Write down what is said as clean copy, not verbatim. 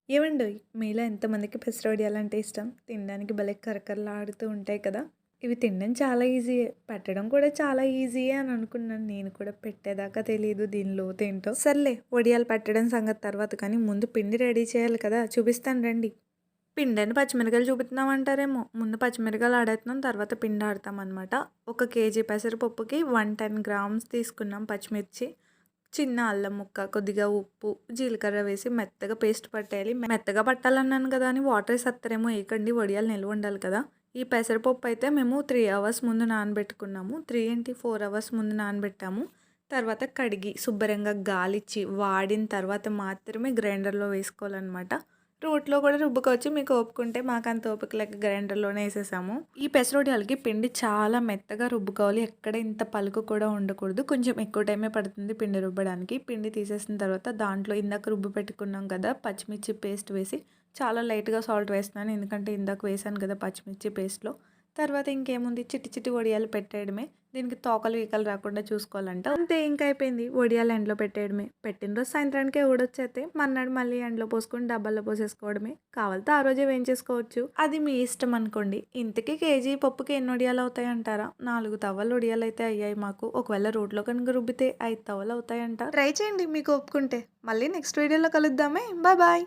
ఏవండోయ్! మీలో ఎంతమందికి పెసరవడియాలంటే ఇష్టం? తినడానికి భలే కరకరలాడుతూ ఉంటాయి కదా! ఇవి తినడం చాలా ఈజీయే. పెట్టడం కూడా చాలా ఈజీయే అని అనుకున్నాను. నేను కూడా పెట్టేదాకా తెలీదు దీని లోతేంటో. సర్లే వడియాలు పెట్టడం సంగతి తర్వాత కానీ ముందు పిండి రెడీ చేయాలి కదా! చూపిస్తాను రండి. పిండని పచ్చిమిరకాయలు చూపిస్తున్నామంటారేమో! ముందు పచ్చిమిరకాయలు ఆడేత్తున్నాం. తర్వాత పిండి ఆడతామనమాట. 1 కేజీ పెసరపప్పుకి 110 గ్రామ్స్ తీసుకున్నాం పచ్చిమిర్చి. చిన్న అల్లం ముక్క, కొద్దిగా ఉప్పు, జీలకర్ర వేసి మెత్తగా పేస్ట్ పట్టేయాలి. మెత్తగా పట్టాలన్నాను కదా అని వాటర్ ఏసేత్తారేమో ఏయకండి. వడియాలు నిల్వ ఉండాలి కదా! ఈ పెసరపప్పు అయితే మేము 3 అవర్స్ ముందు నానబెట్టుకున్నాము. 3 ఏంటి 4 అవర్స్ ముందు నానబెట్టాము. తర్వాత కడిగి శుభ్రంగా గాలిచ్చి వాడిన తర్వాత మాత్రమే గ్రైండర్‌లో వేసుకోవాలనమాట. రోట్లో కూడా రుబ్బుకోవచ్చు మీకు ఓపికుంటే. మాకంత ఓపిక లేక గ్రైండర్‌లోనే ఏసేసాము. ఈ పెసరొడియాలకి పిండి చాలా మెత్తగా రుబ్బుకోవాలి. ఎక్కడ ఇంత పలుకు కూడా ఉండకూడదు. కొంచెం ఎక్కువ టైమే పడుతుంది పిండి రుబ్బడానికి. పిండి తీసేసిన తర్వాత దాంట్లో ఇందాక రుబ్బి పెట్టుకున్నాం కదా! పచ్చిమిర్చి పేస్ట్ వేసి చాలా లైట్‌గా సాల్ట్ వేస్తున్నాను. ఎందుకంటే ఇందాక వేసాను కదా పచ్చిమిర్చి పేస్ట్‌లో. తర్వాత ఇంకేముంది చిట్టి చిట్టి వడియాలు పెట్టేయడమే. దీనికి తోకలు గీకలు రాకుండా చూసుకోవాలంట. అంతే ఇంక అయిపోయింది. వడియాలు ఎండలో పెట్టేయడమే. పెట్టిన రోజు సాయంత్రానికే ఊడొచ్చేత్తాయి. మర్నాడు మళ్ళీ ఎండలో పోసుకొని డబ్బాలో పోసేసుకోవడమే. కావాలితే ఆ రోజే వేయించేసుకోవచ్చు. అది మీ ఇష్టం అనుకోండి. ఇంతకీ కేజీ పప్పుకి ఎన్ని వడియాలు అవుతాయి అంటారా? 4 తవ్వలు వడియాలైతే అయ్యాయి మాకు. ఒకవేళ రోట్లో కనుక రుబ్బితే 5 తవ్వలు అవుతాయంట. ట్రై చేయండి మీకు ఒప్పుకుంటే. మళ్ళీ నెక్స్ట్ వీడియోలో కలుద్దామే. బాయ్.